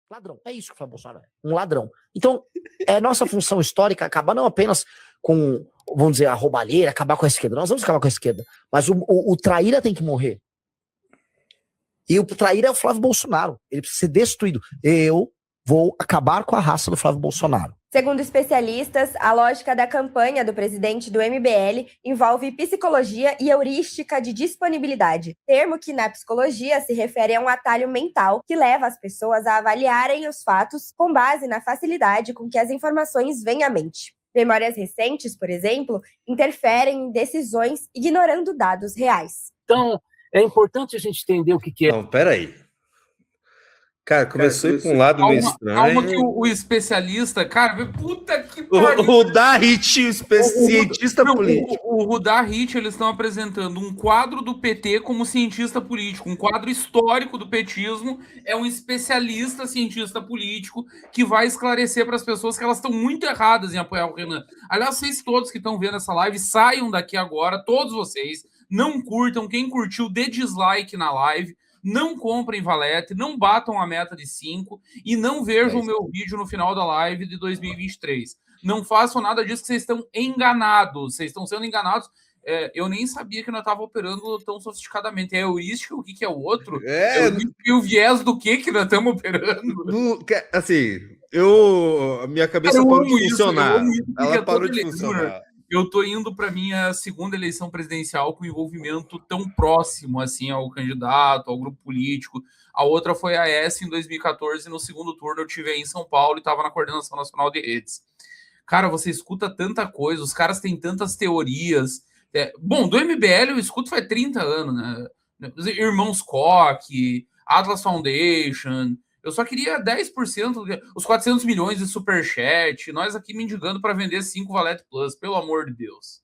Ladrão. É isso que o Flávio Bolsonaro é. Um ladrão. Então, é nossa função histórica acabar não apenas com, vamos dizer, a roubalheira, acabar com a esquerda. Nós vamos acabar com a esquerda. Mas o traíra tem que morrer. E o traíra é o Flávio Bolsonaro. Ele precisa ser destruído. Eu vou acabar com a raça do Flávio Bolsonaro. Segundo especialistas, a lógica da campanha do presidente do MBL envolve psicologia e heurística de disponibilidade, termo que na psicologia se refere a um atalho mental que leva as pessoas a avaliarem os fatos com base na facilidade com que as informações vêm à mente. Memórias recentes, por exemplo, interferem em decisões ignorando dados reais. Então, é importante a gente entender o que é. Não, peraí. Cara, começou a ir pra um lado meio estranho. Calma que o especialista, cara, puta que pariu. O Rudahit, cientista político. O Rudahit, eles estão apresentando um quadro do PT como cientista político, um quadro histórico do petismo, é um especialista cientista político que vai esclarecer para as pessoas que elas estão muito erradas em apoiar o Renan. Aliás, vocês todos que estão vendo essa live, saiam daqui agora, todos vocês, não curtam, quem curtiu, dê dislike na live, não comprem valete, não batam a meta de 5 e não vejam o meu vídeo no final da live de 2023. Não façam nada disso que vocês estão enganados. Vocês estão sendo enganados. Eu nem sabia que nós estava operando tão sofisticadamente. É heurística, o que é o outro? E o viés do que nós estamos operando? Assim, a minha cabeça parou de funcionar. Ela parou de funcionar. Eu tô indo para minha segunda eleição presidencial com envolvimento tão próximo assim ao candidato, ao grupo político. A outra foi a S em 2014, no segundo turno eu tive aí em São Paulo e estava na Coordenação Nacional de Redes. Cara, você escuta tanta coisa, os caras têm tantas teorias. Bom, do MBL eu escuto faz 30 anos, né? Irmãos Koch, Atlas Foundation. Eu só queria 10%, os 400 milhões de superchat, nós aqui mendigando para vender 5 Valete Plus, pelo amor de Deus.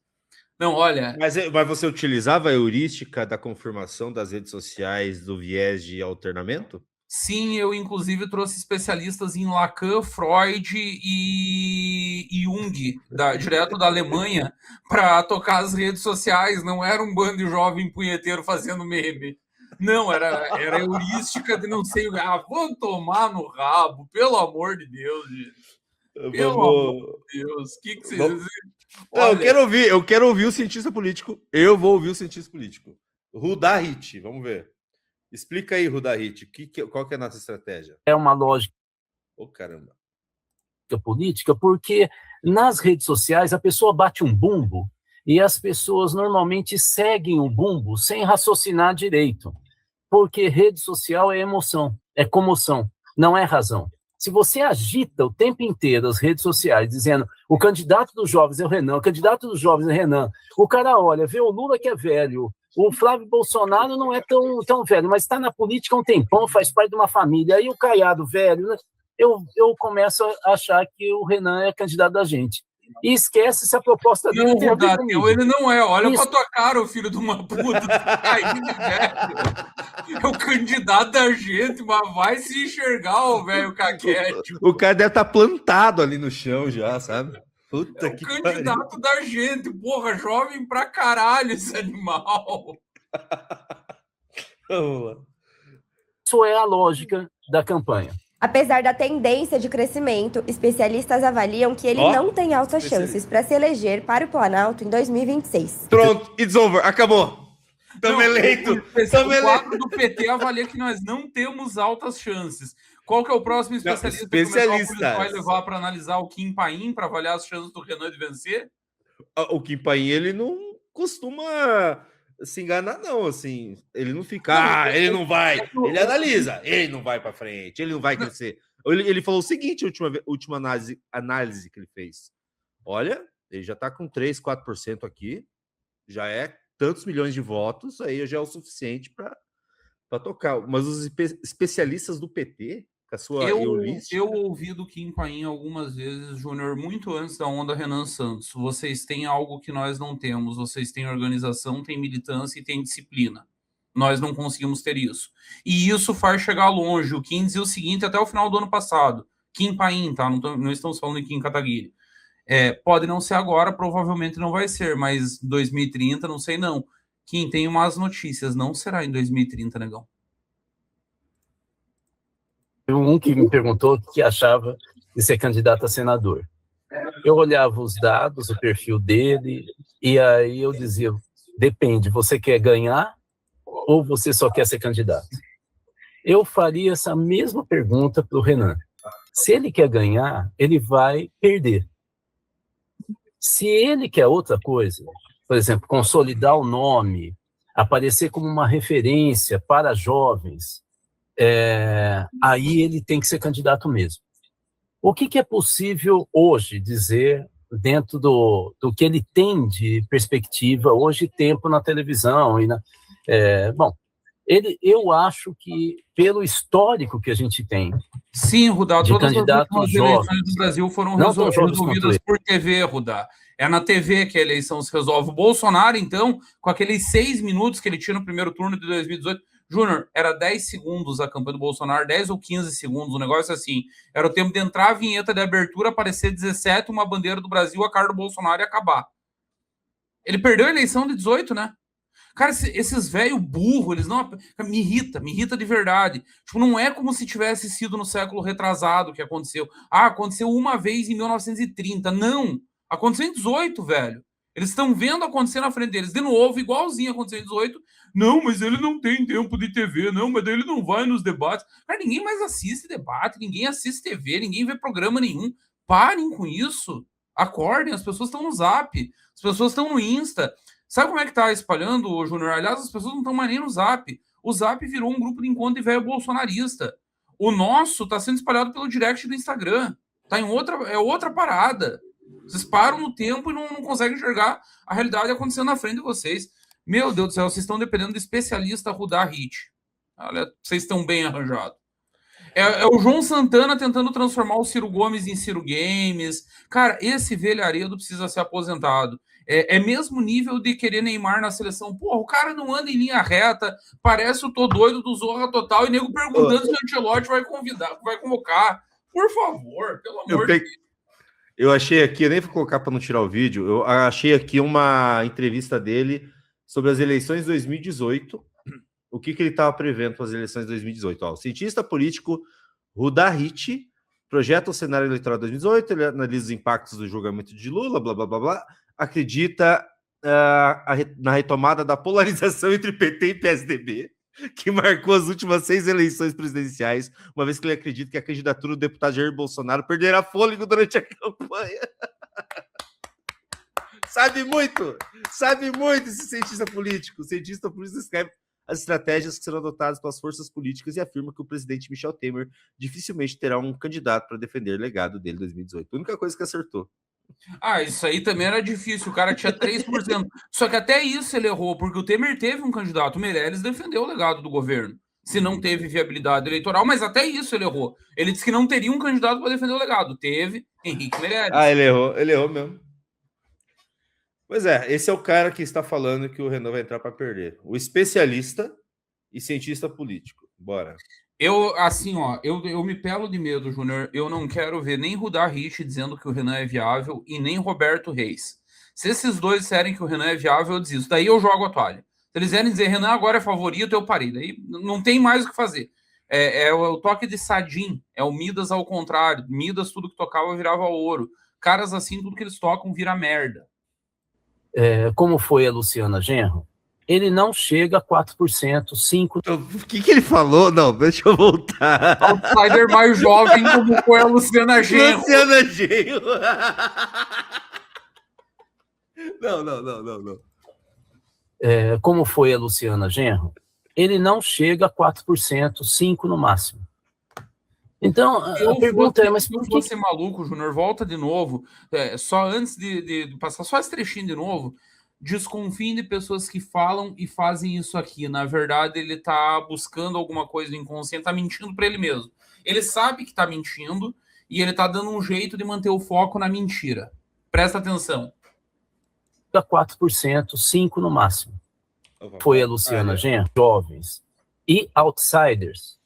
Não, olha... Mas você utilizava a heurística da confirmação das redes sociais do viés de alternamento? Sim, eu inclusive trouxe especialistas em Lacan, Freud e Jung, direto da Alemanha, para tocar as redes sociais, não era um bando de jovem punheteiro fazendo meme. Não, era heurística de não sei... vamos tomar no rabo, pelo amor de Deus, gente. Pelo amor de Deus. O que vocês dizem? Não, eu quero ouvir o cientista político. Eu vou ouvir o cientista político. Rudahit, vamos ver. Explica aí, Rudahit, qual que é a nossa estratégia? É uma lógica caramba. política, porque nas redes sociais a pessoa bate um bumbo e as pessoas normalmente seguem o bumbo sem raciocinar direito. Porque rede social é emoção, é comoção, não é razão. Se você agita o tempo inteiro as redes sociais dizendo o candidato dos jovens é o Renan, o candidato dos jovens é o Renan, o cara olha, vê o Lula que é velho, o Flávio Bolsonaro não é tão velho, mas está na política há um tempão, faz parte de uma família, aí o Caiado velho, né? eu começo a achar que o Renan é candidato da gente. E esquece se a proposta dele não, tem a ver comigo. Ele não é. Olha pra tua cara, o filho de uma puta. É o candidato da gente, mas vai se enxergar, o velho caquete. O cara deve estar plantado ali no chão já, sabe? Puta que pariu. É o candidato da gente. Porra, jovem pra caralho esse animal. Vamos lá. Isso é a lógica da campanha. Apesar da tendência de crescimento, especialistas avaliam que ele não tem altas chances para se eleger para o Planalto em 2026. Pronto, it's over, acabou. Estamos eleitos. O quadro do PT avalia que nós não temos altas chances. Qual que é o próximo especialista que o vai levar para analisar o Kim Paim, para avaliar as chances do Renan de vencer? O Kim Paim, ele não costuma se enganar, não, assim, ele não fica, ele não vai, ele analisa, ele não vai para frente, ele não vai crescer. Ele falou o seguinte, última análise que ele fez, olha, ele já tá com 3, 4% aqui, já é tantos milhões de votos, aí já é o suficiente para tocar, mas os especialistas do PT, com a sua eu ouvi do Kim Paim algumas vezes, Júnior, muito antes da onda Renan Santos. Vocês têm algo que nós não temos. Vocês têm organização, têm militância e têm disciplina. Nós não conseguimos ter isso. E isso faz chegar longe. O Kim dizia o seguinte até o final do ano passado. Kim Paim, tá? Não estamos falando de Kim Kataguiri. Pode não ser agora, provavelmente não vai ser, mas 2030, não sei não. Kim, tem umas notícias. Não será em 2030, negão. Um que me perguntou o que achava de ser candidato a senador. Eu olhava os dados, o perfil dele, e aí eu dizia, depende, você quer ganhar ou você só quer ser candidato? Eu faria essa mesma pergunta para o Renan. Se ele quer ganhar, ele vai perder. Se ele quer outra coisa, por exemplo, consolidar o nome, aparecer como uma referência para jovens, aí ele tem que ser candidato mesmo. O que é possível hoje dizer dentro do que ele tem de perspectiva hoje, tempo na televisão? Eu acho que, pelo histórico que a gente tem... Sim, Rudá, todas as últimas eleições do Brasil foram resolvidas por TV, Rudá. É na TV que a eleição se resolve. O Bolsonaro, então, com aqueles 6 minutos que ele tinha no primeiro turno de 2018, Júnior, era 10 segundos a campanha do Bolsonaro, 10 ou 15 segundos, um negócio assim. Era o tempo de entrar a vinheta de abertura, aparecer 17, uma bandeira do Brasil, a cara do Bolsonaro e acabar. Ele perdeu a eleição de 18, né? Cara, esses velhos burros, eles não... Me irrita de verdade. Tipo, não é como se tivesse sido no século retrasado que aconteceu. Aconteceu uma vez em 1930. Não! Aconteceu em 18, velho. Eles estão vendo acontecer na frente deles. De novo, igualzinho aconteceu em 18. Não, mas ele não tem tempo de TV. Não, mas ele não vai nos debates. Cara, ninguém mais assiste debate, ninguém assiste TV, ninguém vê programa nenhum. Parem com isso. Acordem, as pessoas estão no Zap. As pessoas estão no Insta. Sabe como é que tá espalhando, Júnior? Aliás, as pessoas não estão mais nem no Zap. O Zap virou um grupo de encontro de velho bolsonarista. O nosso tá sendo espalhado pelo direct do Instagram. Tá em outra parada. Vocês param no tempo e não conseguem enxergar a realidade acontecendo na frente de vocês. Meu Deus do céu, vocês estão dependendo de especialista Rudá Hit. Olha, vocês estão bem arranjados. É o João Santana tentando transformar o Ciro Gomes em Ciro Games. Cara, esse velharedo precisa ser aposentado. É mesmo nível de querer Neymar na seleção. Porra, o cara não anda em linha reta, parece o Tô Doido do Zorra Total, e nego perguntando se o Ancelotti vai convocar. Por favor, pelo amor de Deus. Eu achei aqui, eu nem vou colocar para não tirar o vídeo, eu achei aqui uma entrevista dele sobre as eleições de 2018, o que ele estava prevendo para as eleições de 2018. O cientista político Rudá Hit projeta o cenário eleitoral de 2018, ele analisa os impactos do julgamento de Lula, blá, blá, blá, blá, acredita na retomada da polarização entre PT e PSDB, que marcou as últimas 6 eleições presidenciais, uma vez que ele acredita que a candidatura do deputado Jair Bolsonaro perderá fôlego durante a campanha. Sabe muito esse cientista político. O cientista político escreve as estratégias que serão adotadas pelas forças políticas e afirma que o presidente Michel Temer dificilmente terá um candidato para defender o legado dele em 2018. A única coisa que acertou. Isso aí também era difícil, o cara tinha 3%. Só que até isso ele errou, porque o Temer teve um candidato, o Meirelles defendeu o legado do governo, se não teve viabilidade eleitoral, mas até isso ele errou. Ele disse que não teria um candidato para defender o legado. Teve Henrique Meirelles. Ele errou mesmo. Pois é, esse é o cara que está falando que o Renan vai entrar para perder. O especialista e cientista político. Bora. Eu me pelo de medo, Júnior. Eu não quero ver nem Rudá Hit dizendo que o Renan é viável e nem Roberto Reis. Se esses dois disserem que o Renan é viável, eu desisto. Daí eu jogo a toalha. Se eles querem dizer Renan agora é favorito, eu parei. Daí não tem mais o que fazer. É o toque de Sadim. É o Midas ao contrário. Midas, tudo que tocava virava ouro. Caras assim, tudo que eles tocam vira merda. Como foi a Luciana Genro? Ele não chega a 4%, 5%. O que ele falou? Não, deixa eu voltar. Outsider mais jovem, como foi a Luciana Genro. Luciana Genro. Não. Como foi a Luciana Genro? Ele não chega a 4%, 5% no máximo. Então, a pergunta é, mas por que... você maluco, Júnior, volta de novo. Só antes de passar só esse trechinho de novo, desconfiem de pessoas que falam e fazem isso aqui. Na verdade, ele tá buscando alguma coisa no inconsciente, tá mentindo para ele mesmo. Ele sabe que tá mentindo e ele tá dando um jeito de manter o foco na mentira. Presta atenção. 4%, 5% no máximo. Foi a Luciana Genro, jovens e outsiders.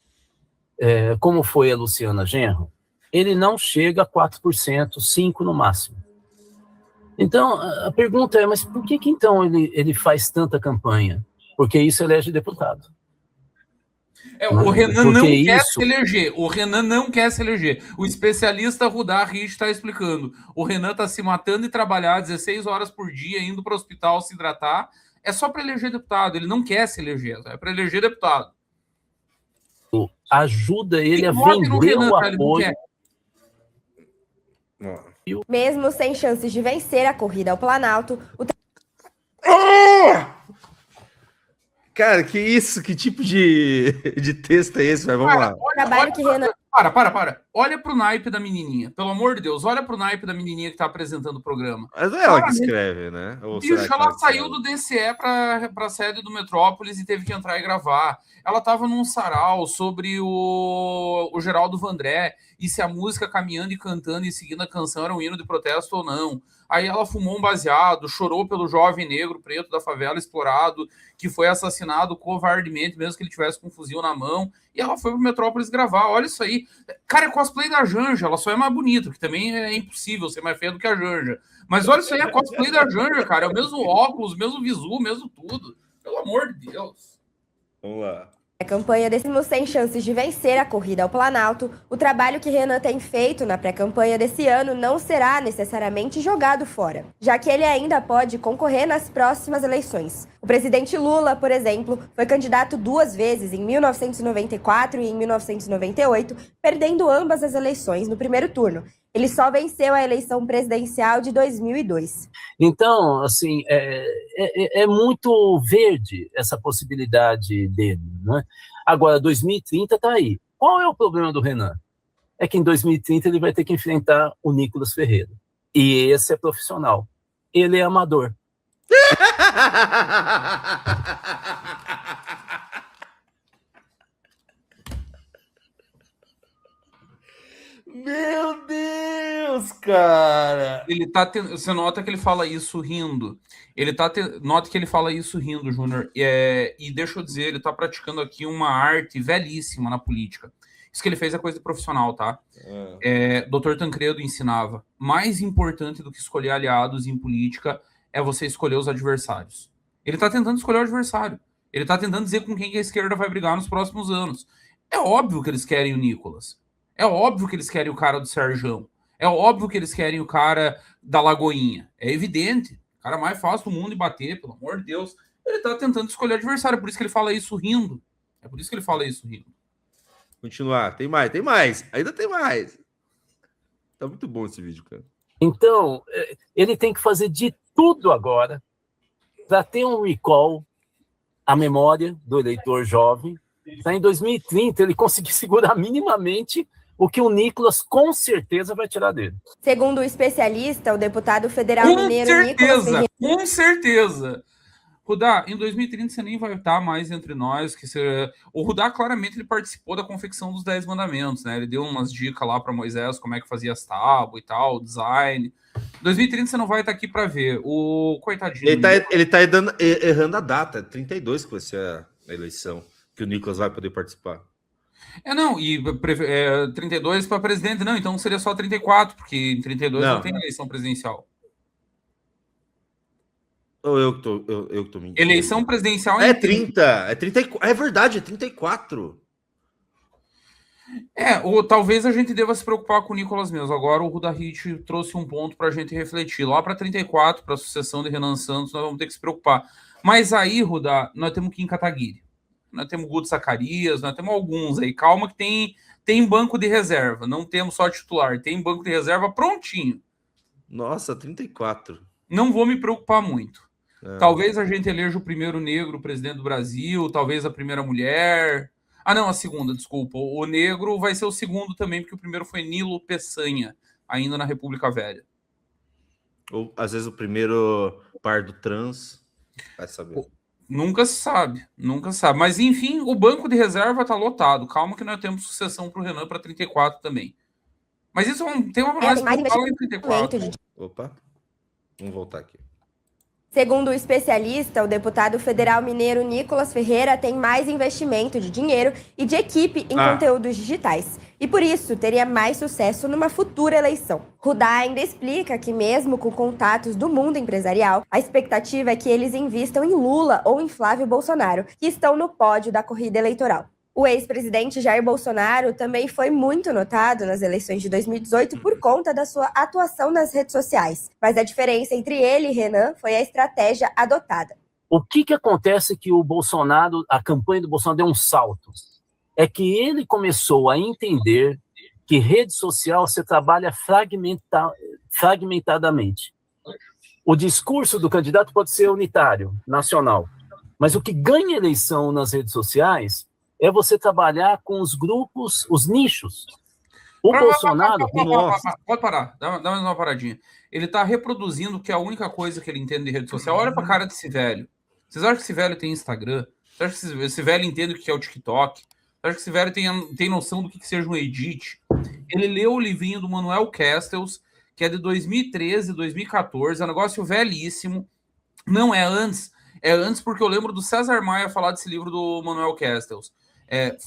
Como foi a Luciana Genro? Ele não chega a 4%, 5% no máximo. Então, a pergunta é, mas por que então ele faz tanta campanha? Porque isso elege deputado. O Renan não Porque quer isso- se eleger. O Renan não quer se eleger. O especialista Rudá Rich está explicando. O Renan está se matando e trabalhar 16 horas por dia, indo para o hospital se hidratar. É só para eleger deputado. Ele não quer se eleger. É para eleger deputado. ajuda ele a Vote no vender Renan, o tá? Ele não apoio. quer. Mesmo sem chances de vencer a corrida ao Planalto, o Cara, que isso? Que tipo de texto é esse? Mas vamos lá. trabalho que Renan Para. Olha pro naipe da menininha. Pelo amor de Deus, olha pro naipe da menininha que tá apresentando o programa. Mas não é ela que escreve, né? Ou será Bicho, que ela que saiu escreve? do DCE para a sede do Metrópolis e teve que entrar e gravar. Ela estava num sarau sobre o Geraldo Vandré e se a música Caminhando e Cantando e Seguindo a Canção era um hino de protesto ou não. Aí ela fumou um baseado, chorou pelo jovem negro preto da favela explorado que foi assassinado covardemente, mesmo que ele tivesse com um fuzil na mão. E ela foi pro Metrópolis gravar. Olha isso aí. Cara, é cosplay da Janja. Ela só é mais bonita, que também é impossível ser mais feia do que a Janja. Mas olha isso aí, é cosplay da Janja, cara. É o mesmo óculos, mesmo visu, mesmo tudo. Pelo amor de Deus. Vamos lá. a campanha mesmo sem chances de vencer a corrida ao Planalto, o trabalho que Renan tem feito na pré-campanha desse ano não será necessariamente jogado fora, já que ele ainda pode concorrer nas próximas eleições. O presidente Lula, por exemplo, foi candidato 2 vezes, em 1994 e em 1998, perdendo ambas as eleições no primeiro turno. Ele só venceu a eleição presidencial de 2002. Então, assim, é muito verde essa possibilidade dele, né? Agora, 2030 está aí. Qual é o problema do Renan? É que em 2030 ele vai ter que enfrentar o Nicolas Ferreira. E esse é profissional. Ele é amador. Meu Deus, cara! Ele tá você nota que ele fala isso rindo. Nota que ele fala isso rindo, Júnior. E deixa eu dizer, ele tá praticando aqui uma arte velhíssima na política. Isso que ele fez é coisa de profissional, tá? Dr. Tancredo ensinava. Mais importante do que escolher aliados em política é você escolher os adversários. Ele tá tentando escolher o adversário. Ele tá tentando dizer com quem que a esquerda vai brigar nos próximos anos. É óbvio que eles querem o Nicolas. É óbvio que eles querem o cara do Serjão. É óbvio que eles querem o cara da Lagoinha. É evidente. O cara mais fácil do mundo de bater, pelo amor de Deus. Ele tá tentando escolher adversário. Por isso que ele fala isso rindo. É por isso que ele fala isso rindo. Continuar. Tem mais. Ainda tem mais. Tá muito bom esse vídeo, cara. Então, ele tem que fazer de tudo agora para ter um recall, a memória do eleitor jovem, para em 2030 ele conseguir segurar minimamente o que o Nicolas com certeza vai tirar dele. Segundo o especialista, o deputado federal mineiro Nicolas Ferreira... Com certeza! Rudá, em 2030 você nem vai estar mais entre nós. O Rudá, claramente, ele participou da confecção dos 10 mandamentos, né? Ele deu umas dicas lá para Moisés, como é que fazia as tábuas e tal, design. Em 2030 você não vai estar aqui para ver. O coitadinho... Ele tá errando a data. 32 que vai ser a eleição, que o Nicolas vai poder participar. Não, e 32 para presidente, não, então seria só 34, porque em 32 não tem eleição presidencial. Ou eu que tô mentindo? Eleição presidencial é 30. É 34. É verdade, é 34. Ou talvez a gente deva se preocupar com o Nicolas mesmo. Agora o Rudá Rich trouxe um ponto para a gente refletir. Lá para 34, para a sucessão de Renan Santos, nós vamos ter que se preocupar. Mas aí, Rudá, nós temos Kim Kataguiri. Nós temos Guto Zacarias, nós temos alguns aí. Calma que tem banco de reserva. Não temos só titular, tem banco de reserva prontinho. Nossa, 34. Não vou me preocupar muito. Talvez a gente eleja o primeiro negro presidente do Brasil, talvez a primeira mulher. Não, a segunda, desculpa. O negro vai ser o segundo também, porque o primeiro foi Nilo Peçanha, ainda na República Velha. Ou, às vezes, o primeiro pardo trans. Vai saber. Nunca se sabe. Mas, enfim, o banco de reserva está lotado. Calma que nós temos sucessão para o Renan para 34 também. Mas isso é um tema mais preocupado em 34. Opa, vamos voltar aqui. Segundo o especialista, o deputado federal mineiro Nicolas Ferreira tem mais investimento de dinheiro e de equipe em conteúdos digitais. E por isso teria mais sucesso numa futura eleição. Rudá ainda explica que mesmo com contatos do mundo empresarial, a expectativa é que eles invistam em Lula ou em Flávio Bolsonaro, que estão no pódio da corrida eleitoral. O ex-presidente Jair Bolsonaro também foi muito notado nas eleições de 2018 por conta da sua atuação nas redes sociais. Mas a diferença entre ele e Renan foi a estratégia adotada. O que acontece que o Bolsonaro, a campanha do Bolsonaro deu um salto? É que ele começou a entender que rede social você trabalha fragmentadamente. O discurso do candidato pode ser unitário, nacional, mas o que ganha eleição nas redes sociais é você trabalhar com os grupos, os nichos. O Bolsonaro... Pode parar, dá mais uma paradinha. Ele está reproduzindo que é a única coisa que ele entende de rede social. Olha para a cara desse velho. Vocês acham que esse velho tem Instagram? Vocês acham que esse velho entende o que é o TikTok? Vocês acham que esse velho tem noção do que seja um edit? Ele leu o livrinho do Manuel Castells, que é de 2013, 2014, é um negócio velhíssimo. Não é antes porque eu lembro do César Maia falar desse livro do Manuel Castells.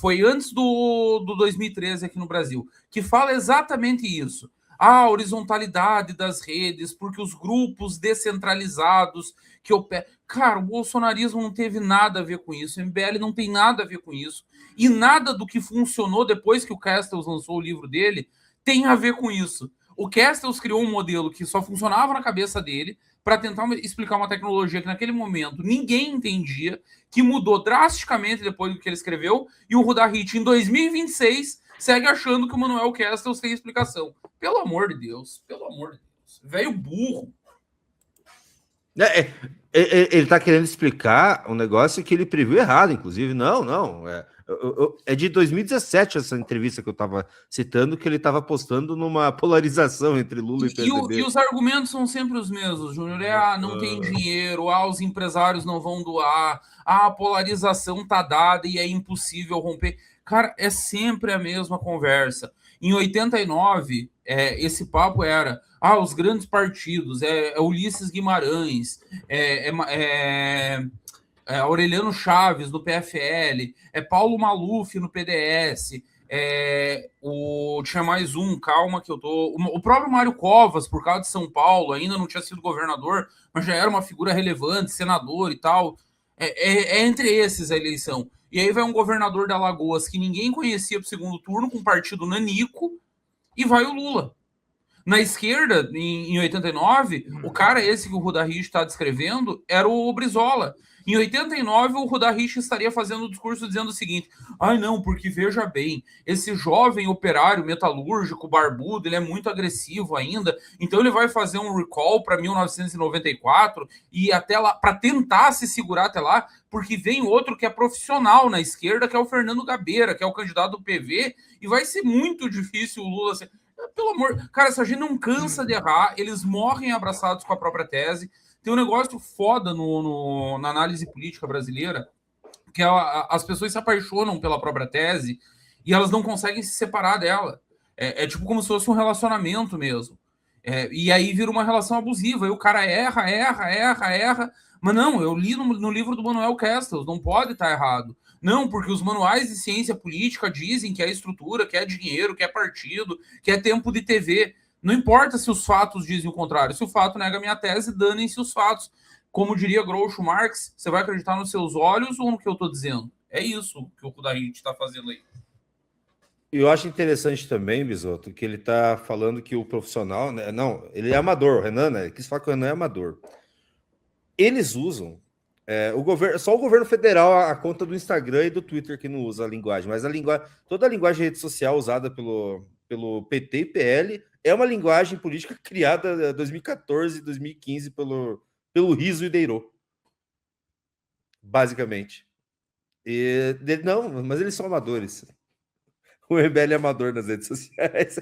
Foi antes do 2013 aqui no Brasil, que fala exatamente isso. A horizontalidade das redes, porque os grupos descentralizados que operam... Cara, o bolsonarismo não teve nada a ver com isso, o MBL não tem nada a ver com isso, e nada do que funcionou depois que o Castells lançou o livro dele tem a ver com isso. O Castells criou um modelo que só funcionava na cabeça dele para tentar explicar uma tecnologia que naquele momento ninguém entendia, que mudou drasticamente depois do que ele escreveu, e o Rudahit, em 2026, segue achando que o Manuel Castells tem explicação. Pelo amor de Deus. Velho burro. Ele tá querendo explicar um negócio que ele previu errado, inclusive. Não. É de 2017 essa entrevista que eu tava citando, que ele tava postando numa polarização entre Lula e PSDB. E os argumentos são sempre os mesmos, Júnior. Não tem dinheiro, os empresários não vão doar, a polarização tá dada e é impossível romper. Cara, é sempre a mesma conversa. Em 89, esse papo era os grandes partidos, Ulisses Guimarães, Aureliano Chaves no PFL, Paulo Maluf no PDS, tinha mais um, calma que eu tô... O próprio Mário Covas, por causa de São Paulo, ainda não tinha sido governador, mas já era uma figura relevante, senador e tal. Entre esses a eleição. E aí vai um governador de Alagoas que ninguém conhecia pro segundo turno, com um partido nanico, e vai o Lula. Na esquerda, em 89, o cara esse que o Rudahit está descrevendo era o Brizola. Em 89, o Rudahit estaria fazendo o discurso dizendo o seguinte: não, porque veja bem, esse jovem operário metalúrgico, barbudo, ele é muito agressivo ainda, então ele vai fazer um recall para 1994 e até lá, para tentar se segurar até lá, porque vem outro que é profissional na esquerda, que é o Fernando Gabeira, que é o candidato do PV, e vai ser muito difícil o Lula ser... Pelo amor... Cara, essa gente não cansa de errar, eles morrem abraçados com a própria tese. Tem um negócio foda na análise política brasileira, que as pessoas se apaixonam pela própria tese e elas não conseguem se separar dela. É tipo como se fosse um relacionamento mesmo. E aí vira uma relação abusiva. E o cara erra. Mas não, eu li no livro do Manuel Castells, não pode estar errado. Não, porque os manuais de ciência política dizem que é estrutura, que é dinheiro, que é partido, que é tempo de TV. Não importa se os fatos dizem o contrário. Se o fato nega a minha tese, danem-se os fatos. Como diria Groucho Marx, você vai acreditar nos seus olhos ou no que eu estou dizendo? É isso que o Rudahit está fazendo aí. Eu acho interessante também, Bisotto, que ele está falando que o profissional... Né, não, ele é amador, o Renan, né? Ele quis falar que o Renan é amador. Eles usam... só o governo federal, a conta do Instagram e do Twitter que não usa a linguagem, mas toda a linguagem de rede social usada pelo PT e PL é uma linguagem política criada em 2014 e 2015 pelo Riso e Deirô, basicamente. Não, mas eles são amadores. O MBL é amador nas redes sociais.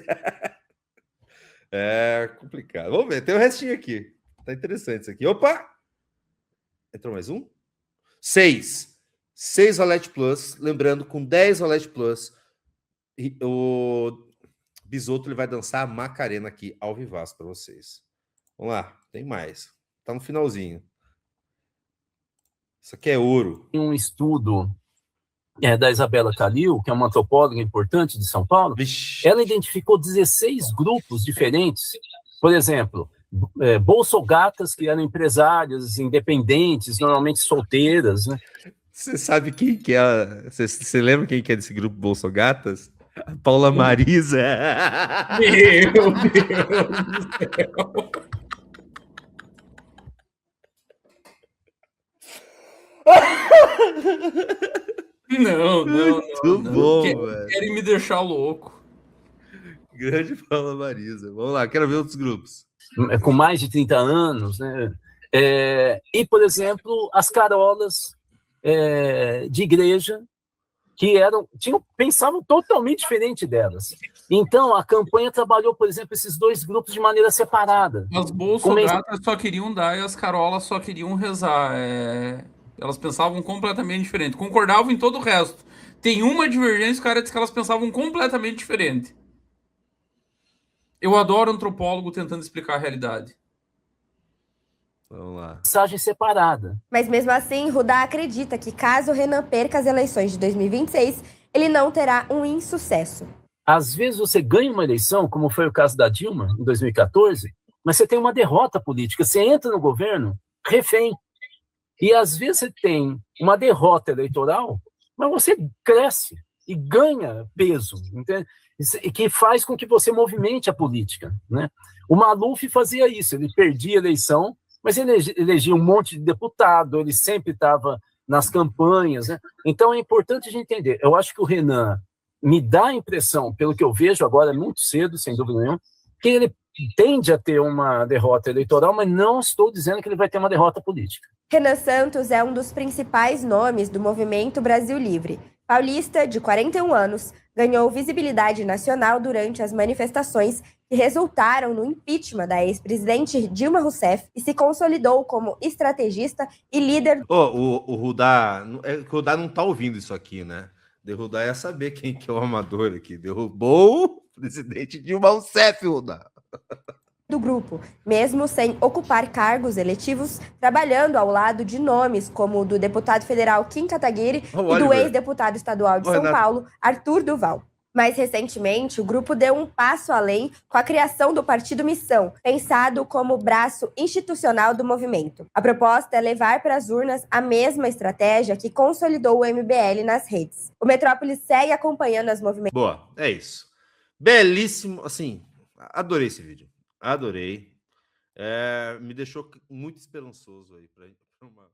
É complicado. Vamos ver, tem o restinho aqui. Tá interessante isso aqui. Opa! Entrou mais um? 6 Rolete Plus. Lembrando, com 10 Rolete Plus, o Bisotto ele vai dançar a Macarena aqui, ao vivaço para vocês. Vamos lá, tem mais. Tá no finalzinho. Isso aqui é ouro. Tem um estudo da Isabela Calil, que é uma antropóloga importante de São Paulo. Vixe. Ela identificou 16 grupos diferentes. Por exemplo... bolsogatas, que eram empresárias independentes, normalmente solteiras, né? Você sabe quem que é? Você lembra quem que é desse grupo Bolsogatas? A Paula Marisa. Meu Deus do céu. Não, Muito bom, velho. Querem me deixar louco. Grande Paula Marisa. Vamos lá, quero ver outros grupos. Com mais de 30 anos, né? E, por exemplo, as carolas de igreja que pensavam totalmente diferente delas. Então, a campanha trabalhou, por exemplo, esses dois grupos de maneira separada. As bolsogatas só queriam dar e as carolas só queriam rezar. Elas pensavam completamente diferente. Concordavam em todo o resto. Tem uma divergência, o cara disse que elas pensavam completamente diferente. Eu adoro antropólogo tentando explicar a realidade. Vamos lá. Mensagem separada. Mas mesmo assim, Rudá acredita que caso Renan perca as eleições de 2026, ele não terá um insucesso. Às vezes você ganha uma eleição, como foi o caso da Dilma, em 2014, mas você tem uma derrota política. Você entra no governo refém. E às vezes você tem uma derrota eleitoral, mas você cresce e ganha peso, entende? E que faz com que você movimente a política, né? O Maluf fazia isso, ele perdia a eleição, mas ele elegia um monte de deputado, ele sempre estava nas campanhas, né? Então é importante a gente entender. Eu acho que o Renan me dá a impressão, pelo que eu vejo agora, é muito cedo, sem dúvida nenhuma, que ele tende a ter uma derrota eleitoral, mas não estou dizendo que ele vai ter uma derrota política. Renan Santos é um dos principais nomes do movimento Brasil Livre. Paulista, de 41 anos, ganhou visibilidade nacional durante as manifestações que resultaram no impeachment da ex-presidente Dilma Rousseff e se consolidou como estrategista e líder. O Rudá, o Rudá não tá ouvindo isso aqui, né? O Rudá ia saber quem que é o amador aqui. Derrubou o presidente Dilma Rousseff, Rudá. Do grupo, mesmo sem ocupar cargos eletivos, trabalhando ao lado de nomes como o do deputado federal Kim Kataguiri e do ex-deputado estadual de São Paulo, Arthur Duval. Mais recentemente, o grupo deu um passo além com a criação do Partido Missão, pensado como braço institucional do movimento. A proposta é levar para as urnas a mesma estratégia que consolidou o MBL nas redes. O Metrópolis segue acompanhando as movimentos. Boa, é isso. Belíssimo, assim, adorei esse vídeo. Adorei. Me deixou muito esperançoso aí para uma